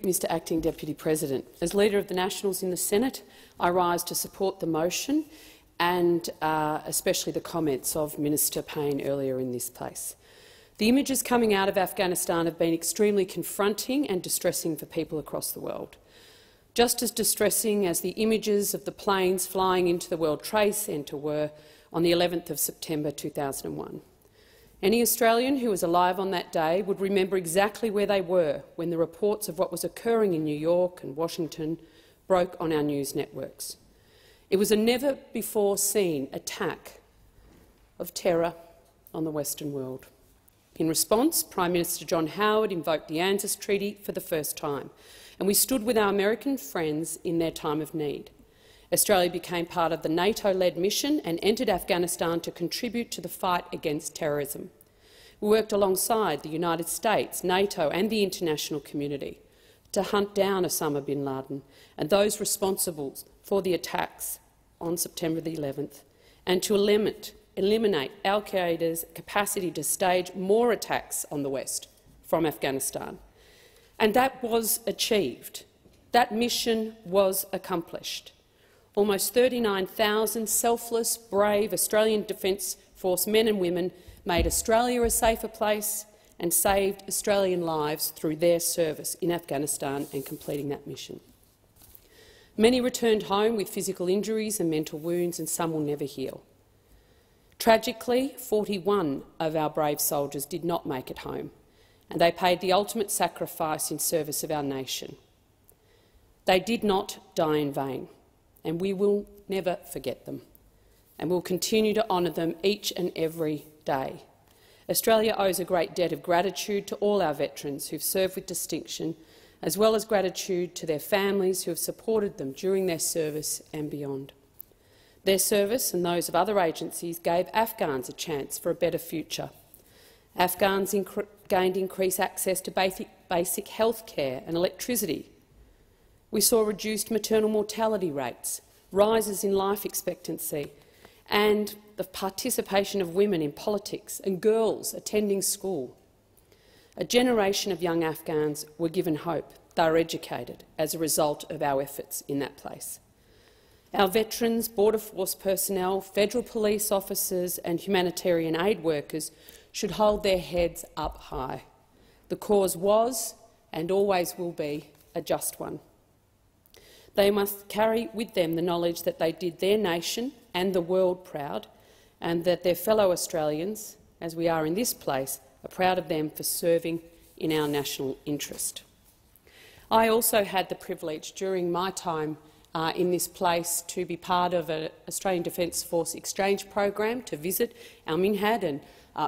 Mr Acting Deputy President. As Leader of the Nationals in the Senate, I rise to support the motion and especially the comments of Minister Payne earlier in this place. The images coming out of Afghanistan have been extremely confronting and distressing for people across the world. Just as distressing as the images of the planes flying into the World Trade Centre were on the 11th of September 2001. Any Australian who was alive on that day would remember exactly where they were when the reports of what was occurring in New York and Washington broke on our news networks. It was a never-before-seen attack of terror on the Western world. In response, Prime Minister John Howard invoked the ANZUS Treaty for the first time, and we stood with our American friends in their time of need. Australia became part of the NATO-led mission and entered Afghanistan to contribute to the fight against terrorism. We worked alongside the United States, NATO and the international community to hunt down Osama bin Laden and those responsible for the attacks on September the 11th, and to eliminate al-Qaeda's capacity to stage more attacks on the West from Afghanistan. And that was achieved. That mission was accomplished. Almost 39,000 selfless, brave Australian Defence Force men and women made Australia a safer place and saved Australian lives through their service in Afghanistan and completing that mission. Many returned home with physical injuries and mental wounds, and some will never heal. Tragically, 41 of our brave soldiers did not make it home, and they paid the ultimate sacrifice in service of our nation. They did not die in vain, and we will never forget them, and will continue to honour them each and every day. Australia owes a great debt of gratitude to all our veterans who have served with distinction, as well as gratitude to their families who have supported them during their service and beyond. Their service and those of other agencies gave Afghans a chance for a better future. Afghans gained increased access to basic health care and electricity. We saw reduced maternal mortality rates, rises in life expectancy, and the participation of women in politics and girls attending school. A generation of young Afghans were given hope. They were educated as a result of our efforts in that place. Our veterans, Border Force personnel, federal police officers and humanitarian aid workers should hold their heads up high. The cause was and always will be a just one. They must carry with them the knowledge that they did their nation and the world proud, and that their fellow Australians, as we are in this place, are proud of them for serving in our national interest. I also had the privilege during my time in this place to be part of an Australian Defence Force exchange program, to visit our Minhad and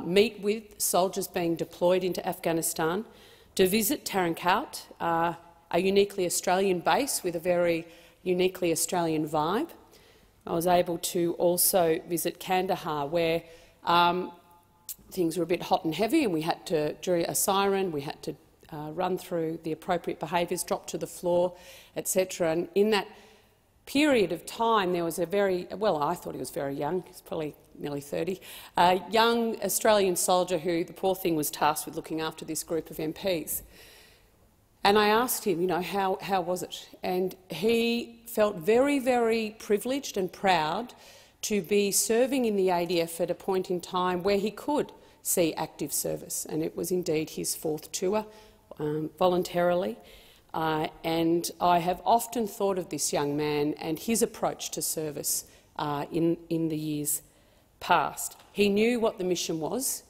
meet with soldiers being deployed into Afghanistan, to visit Tarankout, a uniquely Australian base with a very uniquely Australian vibe. I was able to also visit Kandahar, where things were a bit hot and heavy, and we had to, during a siren, we had to run through the appropriate behaviours, drop to the floor, etc. And in that period of time, there was a very, well, I thought he was very young, he's probably nearly 30, a young Australian soldier who, the poor thing, was tasked with looking after this group of MPs. And I asked him, how was it? And he felt very, very privileged and proud to be serving in the ADF at a point in time where he could see active service. And it was indeed his fourth tour, voluntarily. And I have often thought of this young man and his approach to service in the years past. He knew what the mission was.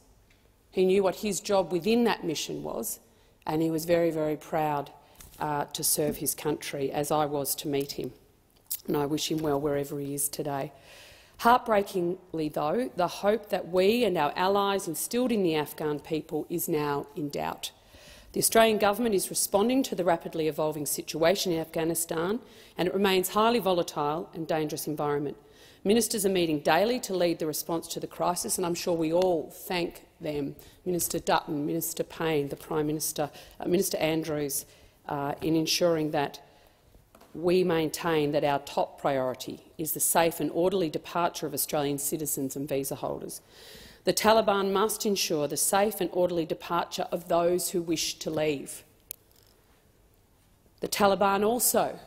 He knew what his job within that mission was. And he was very, very proud to serve his country, as I was to meet him. And I wish him well wherever he is today. Heartbreakingly, though, the hope that we and our allies instilled in the Afghan people is now in doubt. The Australian government is responding to the rapidly evolving situation in Afghanistan, and it remains a highly volatile and dangerous environment. Ministers are meeting daily to lead the response to the crisis, and I'm sure we all thank them, Minister Dutton, Minister Payne, the Prime Minister, Minister Andrews, in ensuring that we maintain that our top priority is the safe and orderly departure of Australian citizens and visa holders. The Taliban must ensure the safe and orderly departure of those who wish to leave. The Taliban also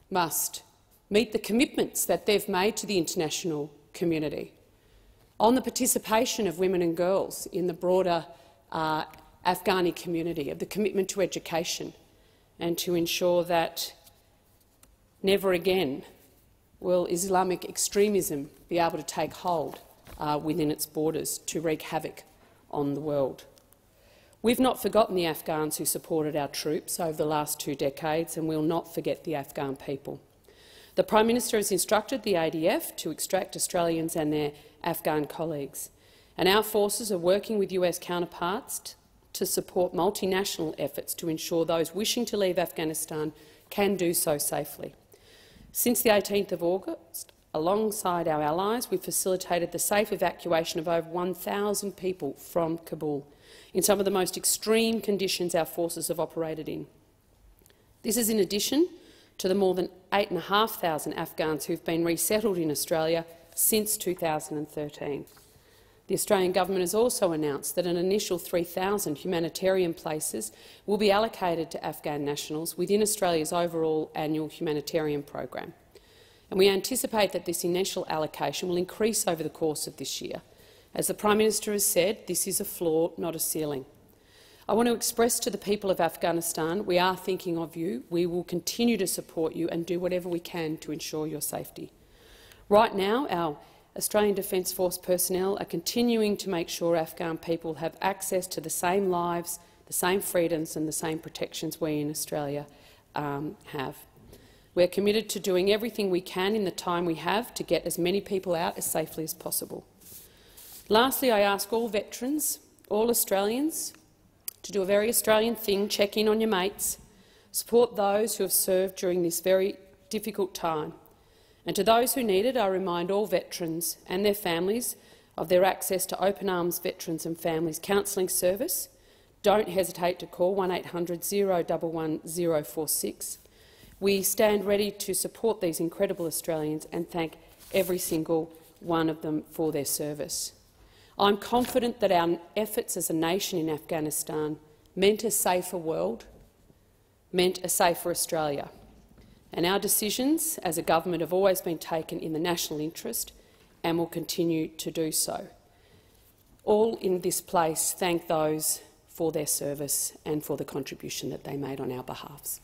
must meet the commitments that they've made to the international community on the participation of women and girls in the broader Afghani community, of the commitment to education, and to ensure that never again will Islamic extremism be able to take hold within its borders to wreak havoc on the world. We've not forgotten the Afghans who supported our troops over the last 2 decades, and we'll not forget the Afghan people. The Prime Minister has instructed the ADF to extract Australians and their Afghan colleagues, and our forces are working with US counterparts to support multinational efforts to ensure those wishing to leave Afghanistan can do so safely. Since the 18th of August, alongside our allies, we've facilitated the safe evacuation of over 1,000 people from Kabul in some of the most extreme conditions our forces have operated in. This is in addition to the more than 8,500 Afghans who have been resettled in Australia since 2013. The Australian government has also announced that an initial 3,000 humanitarian places will be allocated to Afghan nationals within Australia's overall annual humanitarian program. And we anticipate that this initial allocation will increase over the course of this year. As the Prime Minister has said, this is a floor, not a ceiling. I want to express to the people of Afghanistan, we are thinking of you. We will continue to support you and do whatever we can to ensure your safety. Right now, our Australian Defence Force personnel are continuing to make sure Afghan people have access to the same lives, the same freedoms and the same protections we in Australia have. We are committed to doing everything we can in the time we have to get as many people out as safely as possible. Lastly, I ask all veterans, all Australians, to do a very Australian thing, check in on your mates, support those who have served during this very difficult time. And to those who need it, I remind all veterans and their families of their access to Open Arms Veterans and Families Counselling Service. Don't hesitate to call 1800 011 046. We stand ready to support these incredible Australians and thank every single one of them for their service. I'm confident that our efforts as a nation in Afghanistan meant a safer world, meant a safer Australia. And our decisions as a government have always been taken in the national interest and will continue to do so. All in this place thank those for their service and for the contribution that they made on our behalves.